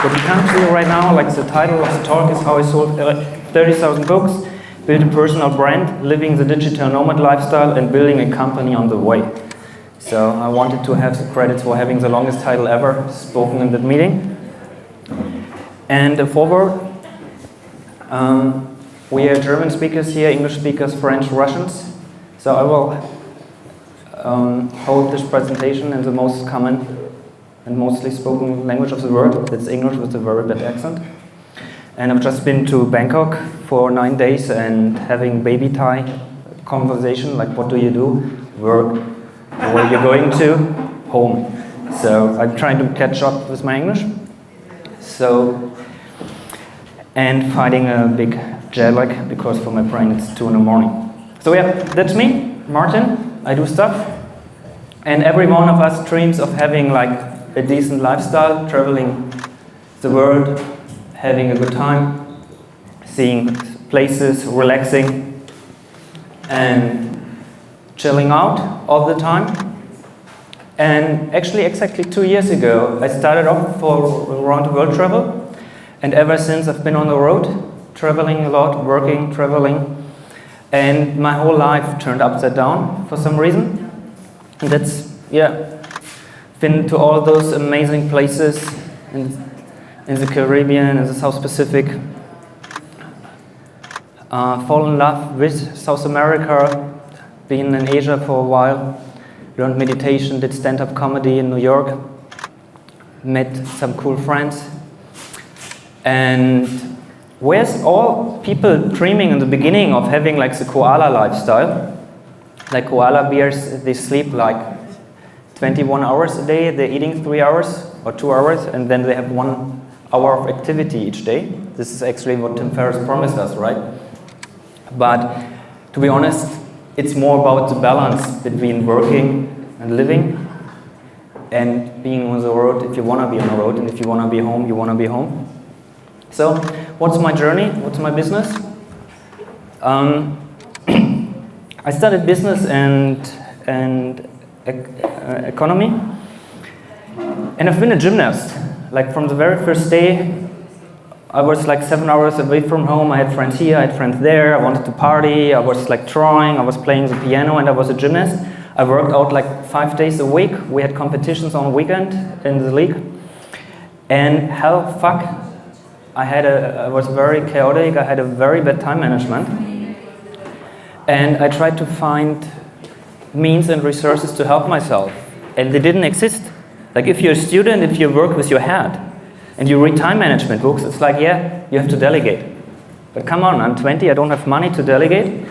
what we can't do right now, like the title of the talk is how I sold 30,000 books, built a personal brand, living the digital nomad lifestyle, and building a company on the way. So I wanted to have the credits for having the longest title ever spoken in that meeting. And forward, we are German speakers here, English speakers, French, Russians. So I will hold this presentation in the most common and mostly spoken language of the world. That's English with a very bad accent. And I've just been to Bangkok for 9 days and having baby Thai conversation, like what do you do? Work. Where are you going to? Home. So I'm trying to catch up with my English. And fighting a big jet lag because for my brain it's 2 in the morning. So yeah, that's me, Martin. I do stuff. And every one of us dreams of having like a decent lifestyle, traveling the world, having a good time, seeing places, relaxing, and chilling out all the time. And actually exactly 2 years ago, I started off for around the world travel. And ever since I've been on the road, traveling a lot, working, traveling. And my whole life turned upside down for some reason. And that's, been to all those amazing places in the Caribbean, in the South Pacific. Fall in love with South America, been in Asia for a while, learned meditation, did stand-up comedy in New York, met some cool friends. And where's all people dreaming in the beginning of having like the koala lifestyle? Like koala bears, they sleep like 21 hours a day, they're eating 3 hours or 2 hours, and then they have 1 hour of activity each day. This is actually what Tim Ferriss promised us, right? But to be honest, it's more about the balance between working and living and being on the road if you want to be on the road, and if you want to be home, you want to be home. So, what's my journey? What's my business? I studied business and economy, and I've been a gymnast. Like from the very first day, I was like 7 hours away from home. I had friends here, I had friends there. I wanted to party. I was like drawing. I was playing the piano, and I was a gymnast. I worked out like 5 days a week. We had competitions on the weekend in the league, and I was very chaotic, I had a very bad time management, and I tried to find means and resources to help myself, and they didn't exist. Like if you're a student, if you work with your head, and you read time management books, it's like, you have to delegate. But come on, I'm 20, I don't have money to delegate,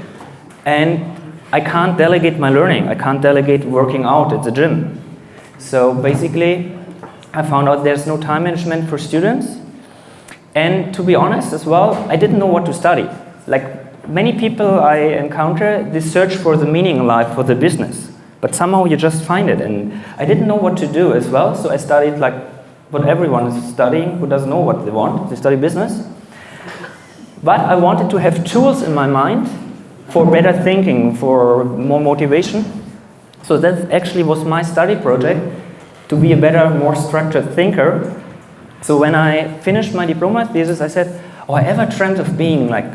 and I can't delegate my learning, I can't delegate working out at the gym. So basically, I found out there's no time management for students. And to be honest as well, I didn't know what to study. Like many people I encounter, they search for the meaning in life, for the business. But somehow you just find it. And I didn't know what to do as well, so I studied like what everyone is studying who doesn't know what they want. They study business. But I wanted to have tools in my mind for better thinking, for more motivation. So that actually was my study project, to be a better, more structured thinker. So when I finished my diploma thesis, I said, I ever dreamt of being like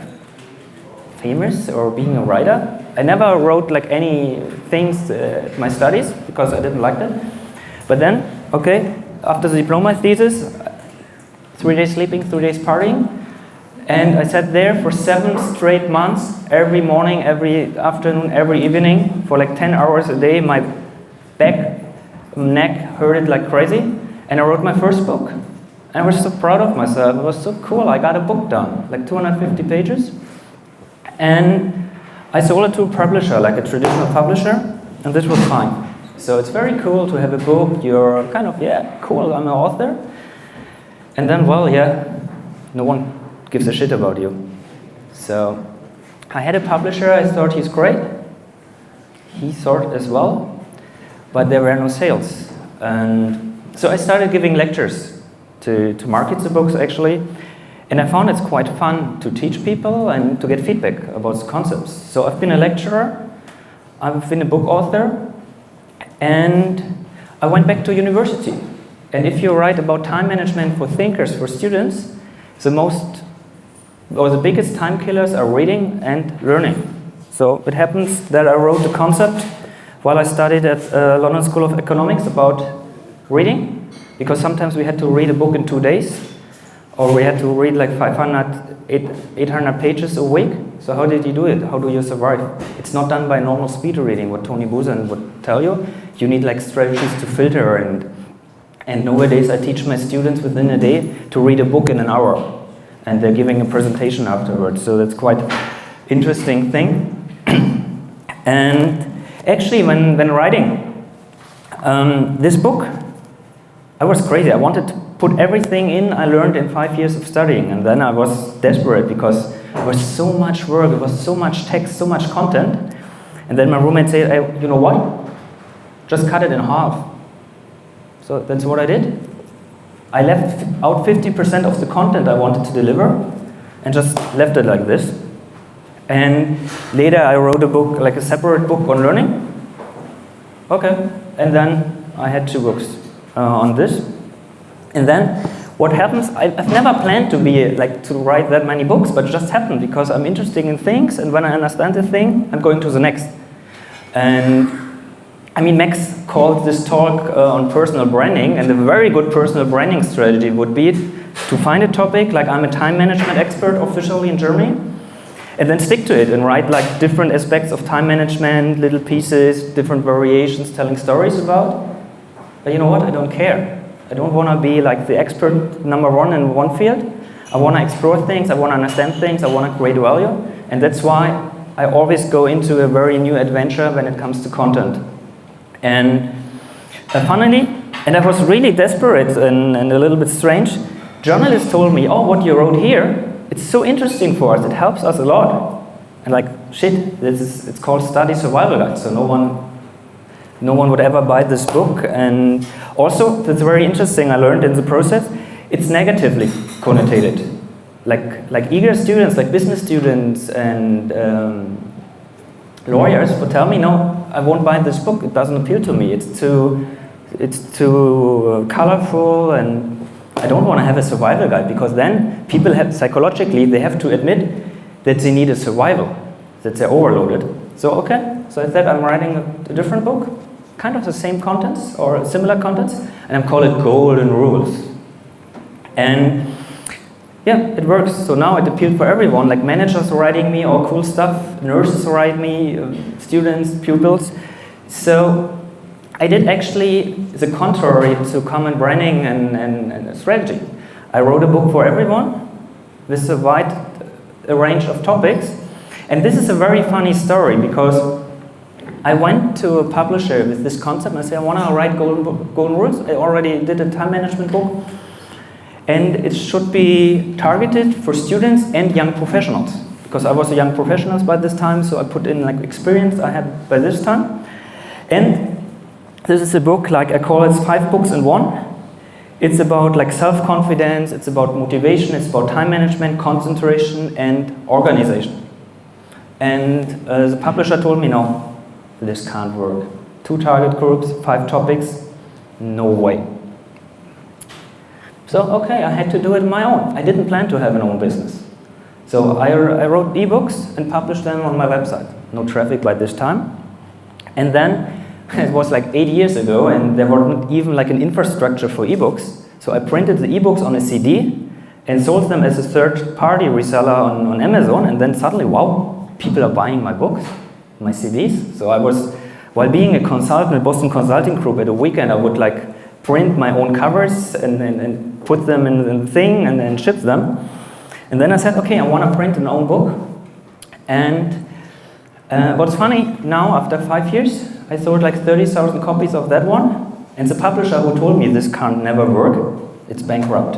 famous or being a writer. I never wrote like any things my studies because I didn't like that. But then, after the diploma thesis, 3 days sleeping, 3 days partying, and I sat there for 7 straight months, every morning, every afternoon, every evening, for like 10 hours a day. My back, neck hurted like crazy, and I wrote my first book. I was so proud of myself. It was so cool. I got a book done, like 250 pages. And I sold it to a publisher, like a traditional publisher, and this was fine. So it's very cool to have a book. You're kind of, cool, I'm an author. And then, no one gives a shit about you. So I had a publisher. I thought he's great. He thought as well. But there were no sales. And so I started giving lectures to market the books actually, and I found it's quite fun to teach people and to get feedback about the concepts. So I've been a lecturer, I've been a book author, and I went back to university And if you write about time management for thinkers, for students, the biggest time killers are reading and learning. So it happens that I wrote the concept while I studied at London School of Economics about reading, because sometimes we had to read a book in 2 days, or we had to read like 800 pages a week. So how did you do it? How do you survive? It's not done by normal speed reading, what Tony Buzan would tell you. You need like strategies to filter, and nowadays I teach my students within a day to read a book in an hour. And they're giving a presentation afterwards, so that's quite interesting thing. And actually, when writing this book, I was crazy. I wanted to put everything in I learned in 5 years of studying, and then I was desperate because it was so much work, it was so much text, so much content. And then my roommate said, hey, you know what? Just cut it in half. So that's what I did. I left out 50% of the content I wanted to deliver and just left it like this. And later I wrote a book, like a separate book on learning. Okay, and then I had 2 books on this. And then what happens, I've never planned to write that many books, but it just happened because I'm interested in things, and when I understand the thing, I'm going to the next. And I mean, Max called this talk on personal branding, and a very good personal branding strategy would be to find a topic, like I'm a time management expert officially in Germany, and then stick to it and write like different aspects of time management, little pieces, different variations, telling stories about. But you know what? I don't care. I don't want to be like the expert #1 in one field. I want to explore things, I want to understand things, I want to create value, and that's why I always go into a very new adventure when it comes to content. And funnily, and I was really desperate and a little bit strange, journalists told me, oh, what you wrote here, it's so interesting for us, it helps us a lot. And like, shit, it's called Study Survival Guide, so no one would ever buy this book. And also, that's very interesting, I learned in the process, it's negatively connotated. Like eager students, like business students and lawyers would tell me, no, I won't buy this book, it doesn't appeal to me, it's too colorful, and I don't want to have a survival guide, because then people psychologically, they have to admit that they need a survival, that they're overloaded. So okay, so I said I'm writing a different book, kind of the same contents or similar contents, and I'm calling it Golden Rules. And yeah, it works. So now it appealed for everyone, like managers writing me all cool stuff, nurses write me, students, pupils. So I did actually the contrary to common branding and strategy. I wrote a book for everyone with a wide range of topics. And this is a very funny story, because I went to a publisher with this concept and I said, I want to write golden rules. I already did a time management book. And it should be targeted for students and young professionals, because I was a young professional by this time, so I put in like experience I had by this time. And this is a book, like I call it 5 books in one. It's about like self-confidence, it's about motivation, it's about time management, concentration, and organization. And the publisher told me, no, this can't work. 2 target groups, 5 topics, no way. So, okay, I had to do it on my own. I didn't plan to have an own business. So I wrote ebooks and published them on my website. No traffic by this time. And then, it was like 8 years ago, and there wasn't even like an infrastructure for ebooks. So I printed the ebooks on a CD and sold them as a third-party reseller on Amazon, and then suddenly, wow, people are buying my books, my CDs. So I was, while being a consultant at Boston Consulting Group, at a weekend I would like print my own covers and put them in the thing and then ship them. And then I said, okay, I want to print an own book. And what's funny, now after 5 years, I sold like 30,000 copies of that one. And the publisher who told me this can't never work, it's bankrupt.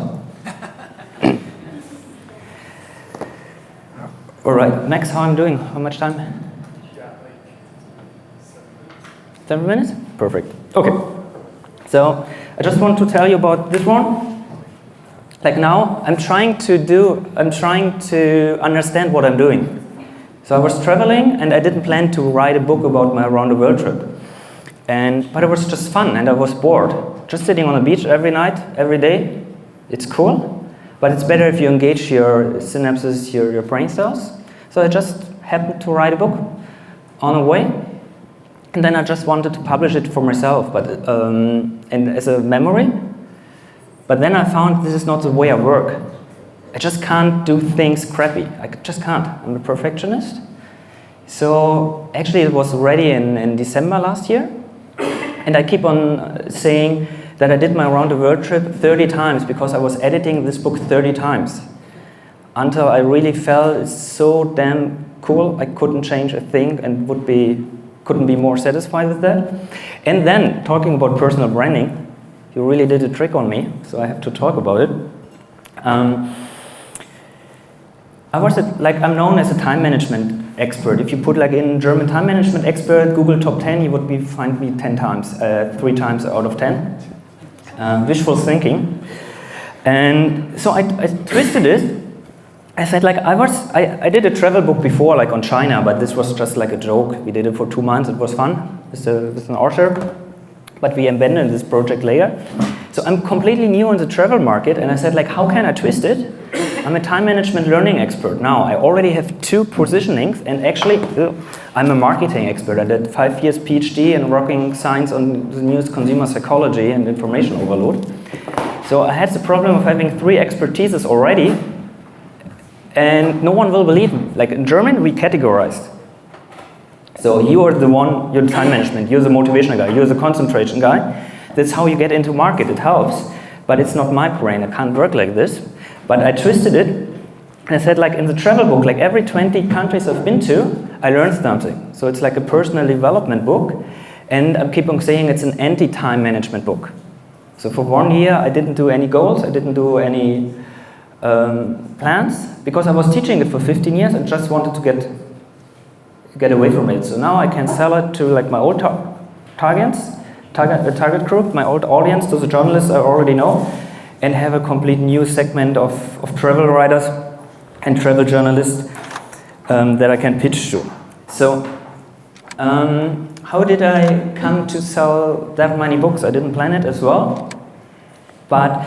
All right, Max, how I'm doing? How much time? 7 minutes? Perfect. Okay. So I just want to tell you about this one. Like now, I'm trying to understand what I'm doing. So I was traveling, and I didn't plan to write a book about my around the world trip. But it was just fun, and I was bored. Just sitting on the beach every night, every day, it's cool, but it's better if you engage your synapses, your brain cells. So I just happened to write a book on a way, and then I just wanted to publish it for myself, but and as a memory. But then I found this is not the way I work. I just can't do things crappy. I just can't. I'm a perfectionist. So actually it was ready in December last year. And I keep on saying that I did my round the world trip 30 times because I was editing this book 30 times. Until I really felt it's so damn cool, I couldn't change a thing and couldn't be more satisfied with that. And then, talking about personal branding, you really did a trick on me, so I have to talk about it. I'm known as a time management expert. If you put in German time management expert, Google top 10, you would find me 10 times, 3 times out of 10. Wishful thinking. And so I twisted it. I said I did a travel book before, on China, but this was just a joke. We did it for 2 months, it was fun with an author. But we abandoned this project later. So I'm completely new in the travel market, and I said, how can I twist it? I'm a time management learning expert. Now, I already have 2 positionings, and actually, I'm a marketing expert. I did 5 years PhD in rocking science on the newest consumer psychology and information overload. So I had the problem of having 3 expertises already, and no one will believe me. In German, we categorized. So you are the one, you're the time management, you're the motivation guy, you're the concentration guy. That's how you get into market, it helps. But it's not my brain, I can't work like this. But I twisted it, and I said in the travel book, every 20 countries I've been to, I learned something. So it's a personal development book, and I keep on saying it's an anti-time management book. So for 1 year, I didn't do any goals, I didn't do any plans, because I was teaching it for 15 years and just wanted to get away from it. So now I can sell it to my old target group, my old audience, to the journalists I already know, and have a complete new segment of travel writers and travel journalists that I can pitch to. So how did I come to sell that many books? I didn't plan it as well, but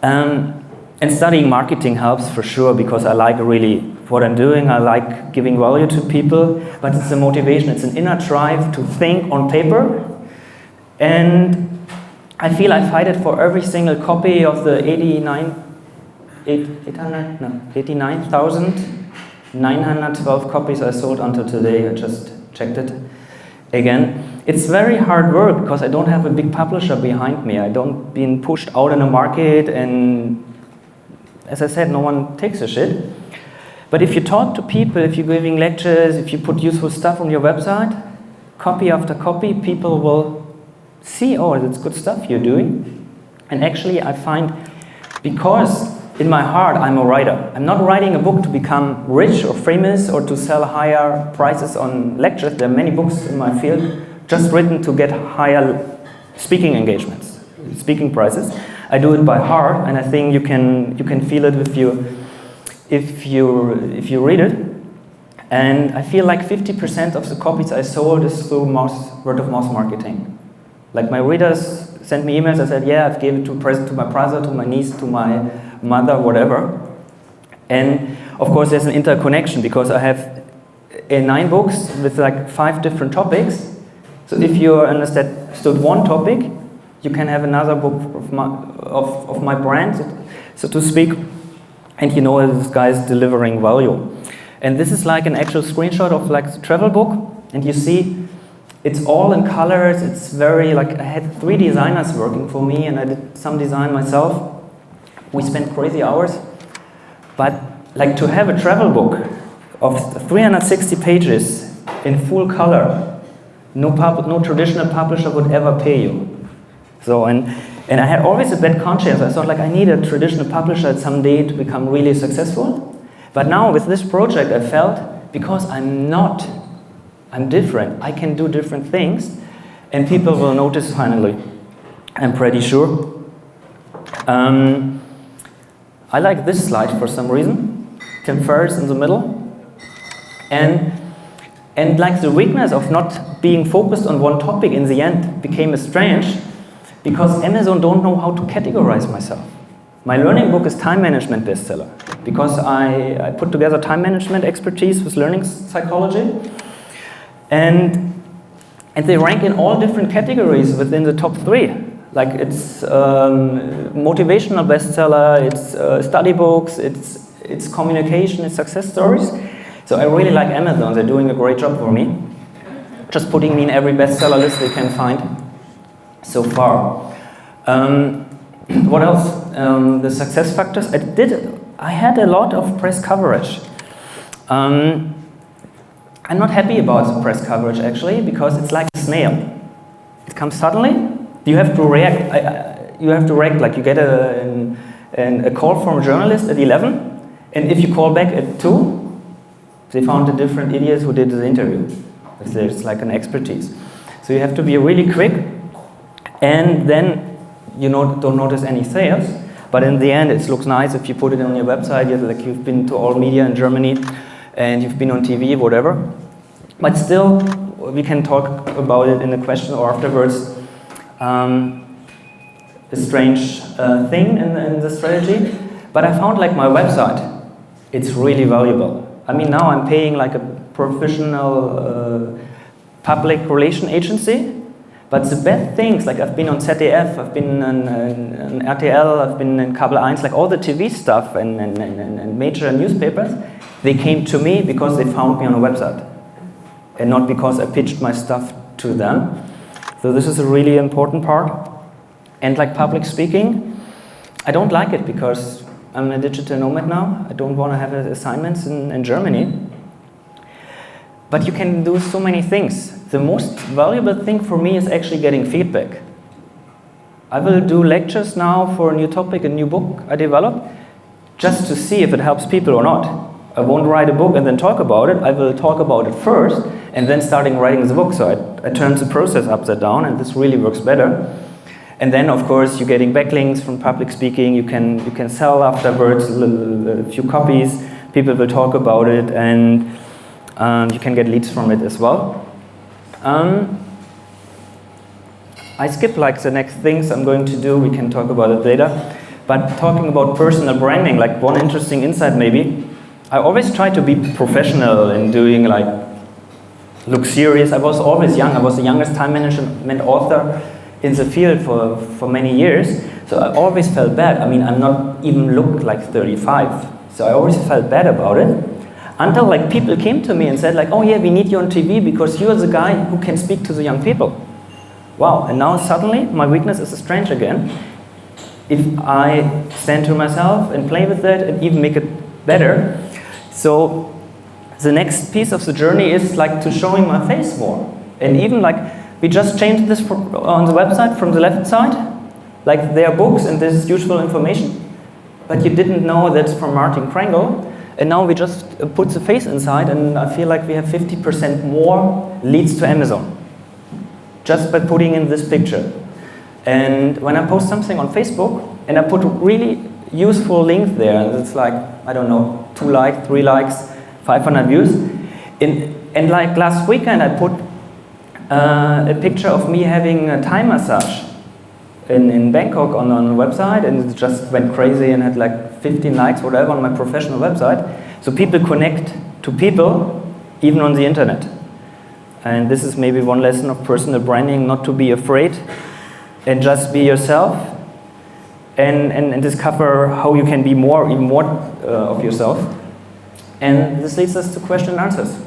and studying marketing helps for sure, because I like really what I'm doing. I like giving value to people, but it's a motivation, it's an inner drive to think on paper. And I feel I fight it for every single copy of the 89,912 copies I sold until today. I just checked it again. It's very hard work because I don't have a big publisher behind me. I don't being pushed out in the market, and as I said, no one takes a shit. But if you talk to people, if you're giving lectures, if you put useful stuff on your website, copy after copy, people will see, oh, that's good stuff you're doing. And actually I find, because in my heart I'm a writer, I'm not writing a book to become rich or famous or to sell higher prices on lectures. There are many books in my field just written to get higher speaking engagements, speaking prices. I do it by heart, and I think you can feel it if you read it. And I feel 50% of the copies I sold is through word of mouth marketing. My readers sent me emails. I said, yeah, I've given it to my brother, to my niece, to my mother, whatever. And of course, there's an interconnection, because I have 9 books with 5 different topics. So if you understood one topic, you can have another book of my brand, so to speak, and this guy is delivering value. And this is an actual screenshot of the travel book, and you see it's all in colors. It's very I had 3 designers working for me, and I did some design myself. We spent crazy hours, but to have a travel book of 360 pages in full color, no traditional publisher would ever pay you. So and I had always a bad conscience. I thought I need a traditional publisher someday to become really successful. But now with this project, I felt, because I'm different. I can do different things, and people will notice finally. I'm pretty sure. I like this slide for some reason. Tim Ferriss in the middle. And And like the weakness of not being focused on one topic in the end became strange because Amazon don't know how to categorize myself. My learning book is time management bestseller because I put together time management expertise with learning psychology, and they rank in all different categories within the top 3. Like it's motivational bestseller, it's study books, it's communication, it's success stories. So I really like Amazon. They're doing a great job for me, just putting me in every bestseller list they can find so far. What else? The success factors. I had a lot of press coverage. I'm not happy about the press coverage actually because it's like a snail. It comes suddenly. You have to react. You have to react. Like you get a call from a journalist at 11, and if you call back at 2. They found a different idiot who did the interview. It's like an expertise. So you have to be really quick, and then you don't notice any sales. But in the end, it looks nice if you put it on your website. You've been to all media in Germany, and you've been on TV, whatever. But still, we can talk about it in the question or afterwards. A strange thing in the strategy. But I found like my website, it's really valuable. I mean, now I'm paying like a professional public relation agency, but the best things, like I've been on ZDF, I've been on RTL, I've been in Kabel 1, like all the TV stuff and major newspapers, they came to me because they found me on a website and not because I pitched my stuff to them. So this is a really important part. And like public speaking, I don't like it because I'm a digital nomad now. I don't want to have assignments in Germany. But you can do so many things. The most valuable thing for me is actually getting feedback. I will do lectures now for a new topic, a new book I develop, just to see if it helps people or not. I won't write a book and then talk about it. I will talk about it first and then starting writing the book. So I turn the process upside down, and this really works better. And then, of course, you're getting backlinks from public speaking. You can sell afterwards a few copies. People will talk about it, and you can get leads from it as well. I skip like the next things I'm going to do. We can talk about it later. But talking about personal branding, like one interesting insight maybe. I always try to be professional in doing like look serious. I was always young. I was the youngest time management author in the field for many years, so I always felt bad. I mean, I'm not even looked like 35, so I always felt bad about it. Until like people came to me and said like, oh yeah, we need you on TV because you're the guy who can speak to the young people. Wow, and now suddenly my weakness is strange again. If I stand to myself and play with that and even make it better. So the next piece of the journey is like to showing my face more. And even like, we just changed this on the website from the left side. Like there are books and this is useful information. But you didn't know that's from Martin Krengel. And now we just put the face inside, and I feel like we have 50% more leads to Amazon. Just by putting in this picture. And when I post something on Facebook, and I put a really useful link there, and it's like, I don't know, 2 likes, 3 likes, 500 views. And like last weekend I put a picture of me having a Thai massage in Bangkok on the website, and it just went crazy and had like 15 likes, whatever, on my professional website. So people connect to people, even on the internet. And this is maybe one lesson of personal branding, not to be afraid and just be yourself and discover how you can be even more of yourself. And this leads us to question and answers.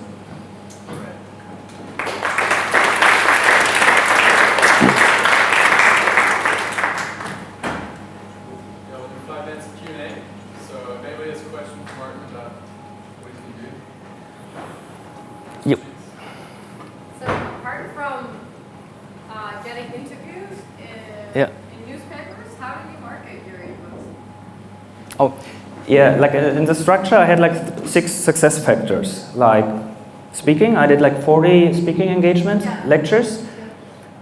Yep. So apart from getting interviews in newspapers, how do you market your ebooks? Oh, yeah, like in the structure I had like 6 success factors. Like speaking, I did like 40 speaking engagements, lectures.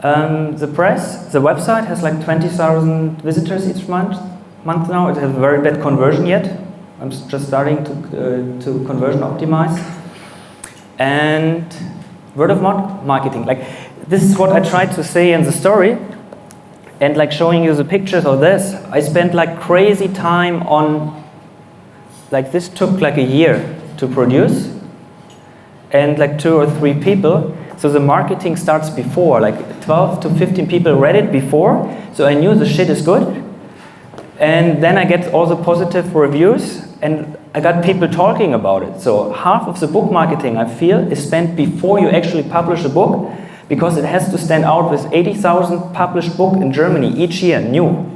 The press, the website has like 20,000 visitors each month now. It has a very bad conversion yet. I'm just starting to conversion optimize. and word of mouth marketing. Like, this is what I tried to say in the story, and like showing you the pictures of this. I spent like crazy time on, like this took like a year to produce, and like 2 or 3 people. So the marketing starts before, like 12 to 15 people read it before, so I knew the shit is good. And then I get all the positive reviews, and I got people talking about it. So half of the book marketing, I feel, is spent before you actually publish a book, because it has to stand out with 80,000 published books in Germany each year, new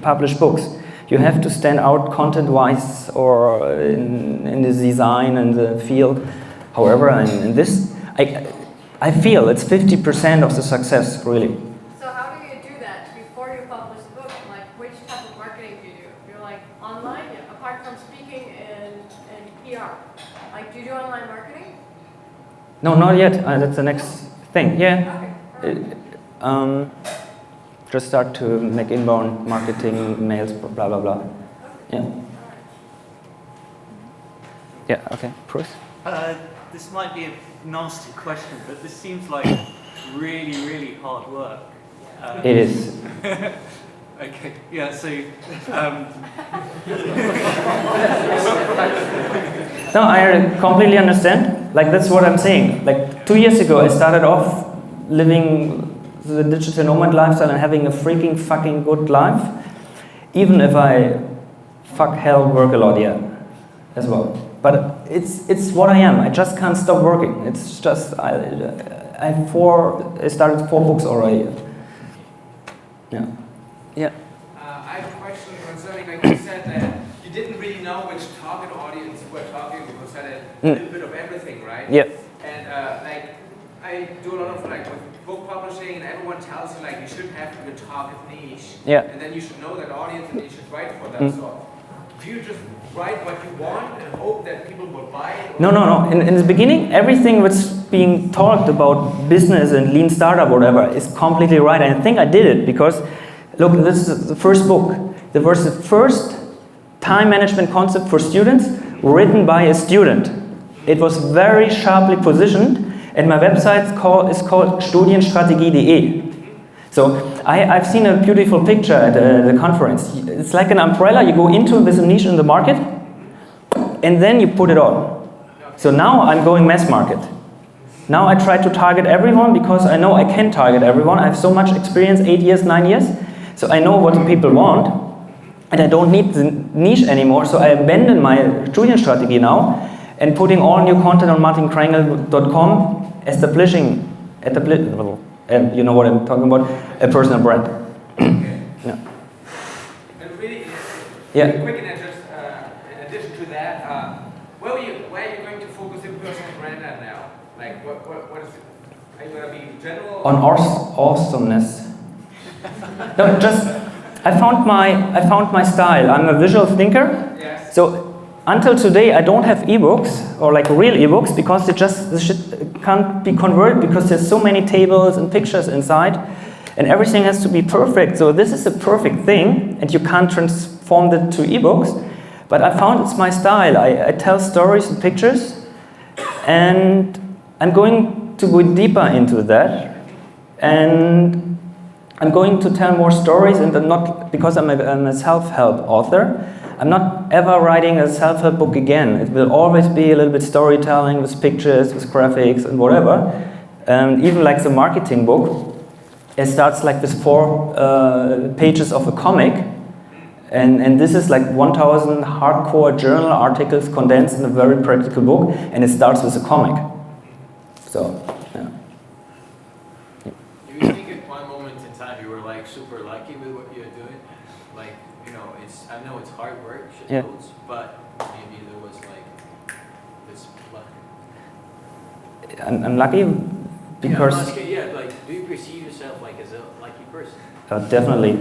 published books. You have to stand out content-wise or in the design and the field. However, in this, I feel it's 50% of the success, really. So how do you do that before you publish the book? Like, which type of marketing do you do? You're like online, apart from speaking and PR. Like, do you do online marketing? No, not yet. That's the next thing. Yeah. Okay. Just start to make inbound marketing, mails, blah blah blah. Yeah. Yeah. Okay. Bruce. This might be a nasty question, but this seems like really, really hard work. It is. Okay, yeah, so... No, I completely understand. Like, that's what I'm saying. Like, 2 years ago, I started off living the digital nomad lifestyle and having a freaking fucking good life. Even if I fuck hell work a lot, yeah, as well. But it's what I am. I just can't stop working. It's just I started 4 books already. Yeah. Yeah. I have a question concerning, like you said, that you didn't really know which target audience you were talking because you had a little bit of everything, right? Yeah. And like I do a lot of like with book publishing, and everyone tells you like you should have your target niche. Yeah. And then you should know that audience and you should write for them. So do you just write what you want and hope that people will buy it? No. In the beginning, everything was being talked about business and lean startup, whatever, is completely right. And I think I did it because, look, this is the first book. There was the first time management concept for students written by a student. It was very sharply positioned, and my website is called studienstrategie.de. So I've seen a beautiful picture at the conference. It's like an umbrella. You go into with a niche in the market, and then you put it on. So now I'm going mass market. Now I try to target everyone because I know I can target everyone. I have so much experience, 8 years, 9 years. So I know what the people want, and I don't need the niche anymore. So I abandon my Studienstrategie now and putting all new content on martinkrengel.com, establishing, you know what I'm talking about, a personal brand. Okay. Yeah. And really, Yeah. quick, and just in addition to that, where are you going to focus your personal brand at now? Like, what is it? Are you going to be general? On awesomeness. No, just I found my style. I'm a visual thinker. Yes. So until today, I don't have ebooks or like real ebooks because the shit can't be converted because there's so many tables and pictures inside, and everything has to be perfect. So this is a perfect thing, and you can't transform it to ebooks. But I found it's my style. I tell stories and pictures, and I'm going to go deeper into that, and I'm going to tell more stories, and I'm not, because I'm a self-help author, I'm not ever writing a self-help book again. It will always be a little bit storytelling with pictures, with graphics and whatever. Even like the marketing book, it starts like with 4 pages of a comic, and this is like 1,000 hardcore journal articles condensed in a very practical book, and it starts with a comic. So, yeah. Do you think at one moment in time you were like super lucky with what you're doing? Like, you know, I know it's hard work, shit Yeah. loads, but maybe there was like this luck. I'm lucky because... Like, do you perceive yourself like as a lucky person? Definitely.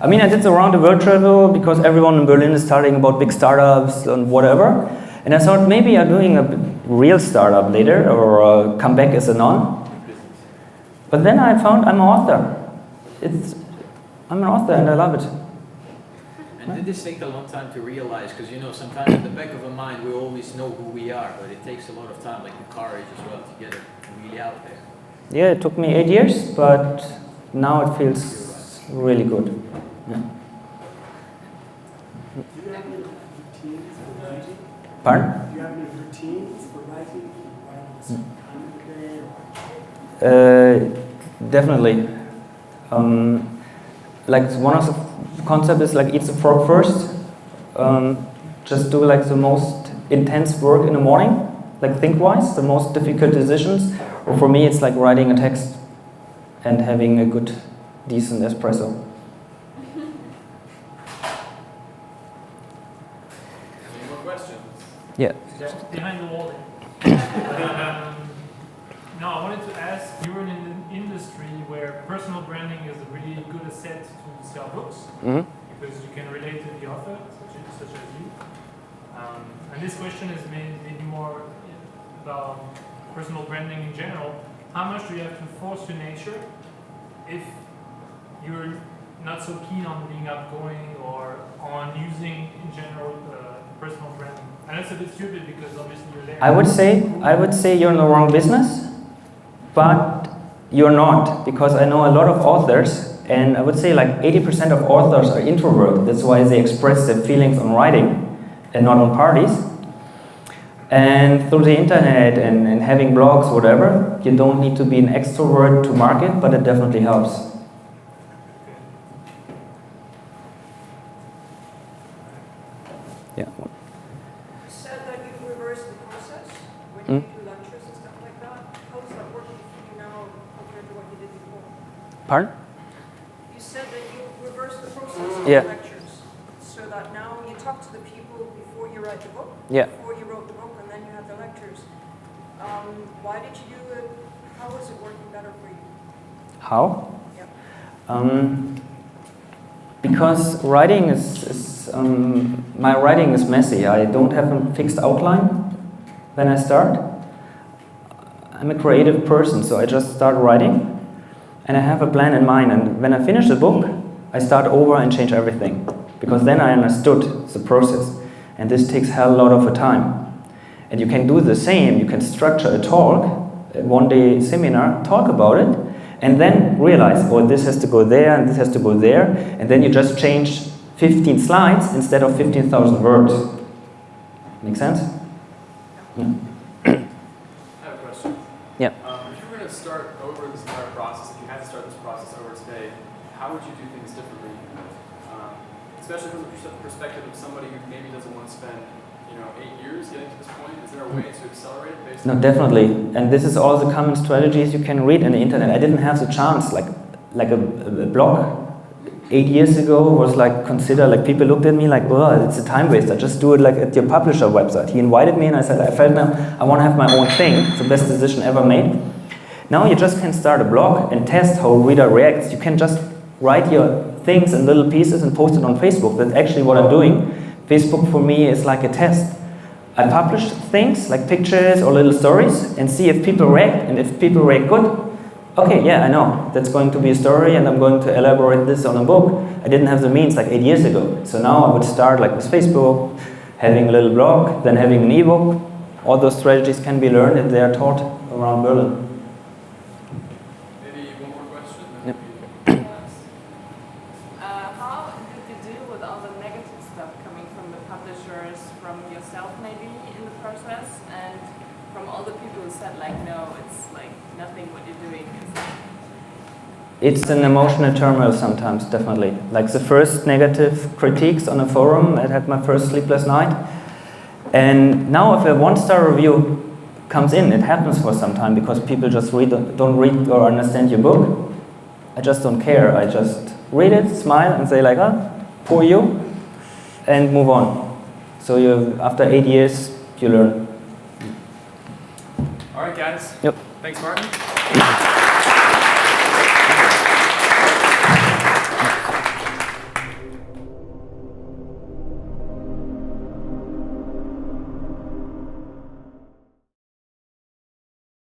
I mean, I did the round the world travel because everyone in Berlin is starting about big startups and whatever. And I thought maybe I'm doing a real startup later or come back as a non. But then I found I'm an author. I'm an author and I love it. And did this take a long time to realize? Because you know, sometimes in the back of our mind we always know who we are, but it takes a lot of time, like the courage as well, to get it really out there. Yeah, it took me 8 years, but now it feels really good. Yeah. Do you have any routines for writing? Pardon? Do you have any routines for writing? Writing a certain time of the day? Definitely. Like one of the concepts is like eat the frog first. Just do like the most intense work in the morning, like think-wise, the most difficult decisions. Or for me, it's like writing a text and having a good, decent espresso. Any more questions? Yeah. Just behind the wall. No, I wanted to ask, you're in an industry where personal branding is a really good asset to sell books, because you can relate to the author, such as you. And this question is maybe more about personal branding in general. How much do you have to force your nature if you're not so keen on being outgoing or on using, in general, personal branding? And that's a bit stupid because obviously you're there. I would say you're in the wrong business, but you're not, because I know a lot of authors, and I would say like 80% of authors are introverted. That's why they express their feelings on writing and not on parties. And through the internet and having blogs, whatever, you don't need to be an extrovert to market, but it definitely helps. Yeah. You said that you reverse the process when you do lectures and stuff like that. How is that working for you now compared to what you did before? Pardon? You said that you reverse the process of Yeah. the lectures, so that now you talk to the people before you write the book, Yeah. before you wrote the book, and then you have the lectures. Why did you do it? How is it working better for you? How? Yep. Because writing my writing is messy. I don't have a fixed outline when I start. I'm a creative person, so I just start writing and I have a plan in mind, and when I finish the book, I start over and change everything, because then I understood the process, and this takes hell lot of a time. And you can do the same, you can structure a talk, a one-day seminar, talk about it, and then realize, oh, this has to go there and this has to go there, and then you just change 15 slides instead of 15,000 words. Make sense? Yeah. I have a question. Yeah. If you were going to start over this entire process, if you had to start this process over today, how would you do things differently? Especially from the perspective of somebody who maybe doesn't want to spend, 8 years getting to this point. Is there a way to accelerate it based on... No, definitely. And this is all the common strategies you can read on the internet. I didn't have the chance, like a blog 8 years ago was like considered, like people looked at me like, oh, it's a time waster, just do it like at your publisher website. He invited me and I said, I felt now I want to have my own thing. It's the best decision ever made. Now you just can start a blog and test how a reader reacts. You can just write your things in little pieces and post it on Facebook. That's actually what I'm doing. Facebook for me is like a test. I publish things like pictures or little stories and see if people react, and if people react good, okay, yeah, I know, that's going to be a story and I'm going to elaborate this on a book. I didn't have the means like 8 years ago. So now I would start like with Facebook, having a little blog, then having an ebook. All those strategies can be learned and they are taught around Berlin. Maybe one more question? Yep. How did you deal with all the negative stuff coming from the publishers, from yourself maybe in the process, and from all the people who said like, no, it's like nothing what you're doing? It's an emotional turmoil sometimes, definitely. Like the first negative critiques on a forum, I had my first sleepless night. And now if a 1-star review comes in, it happens for some time because people just don't read or understand your book. I just don't care. I just read it, smile and say like, oh, poor you, and move on. So after 8 years, you learn. All right, guys. Yep. Thanks, Martin.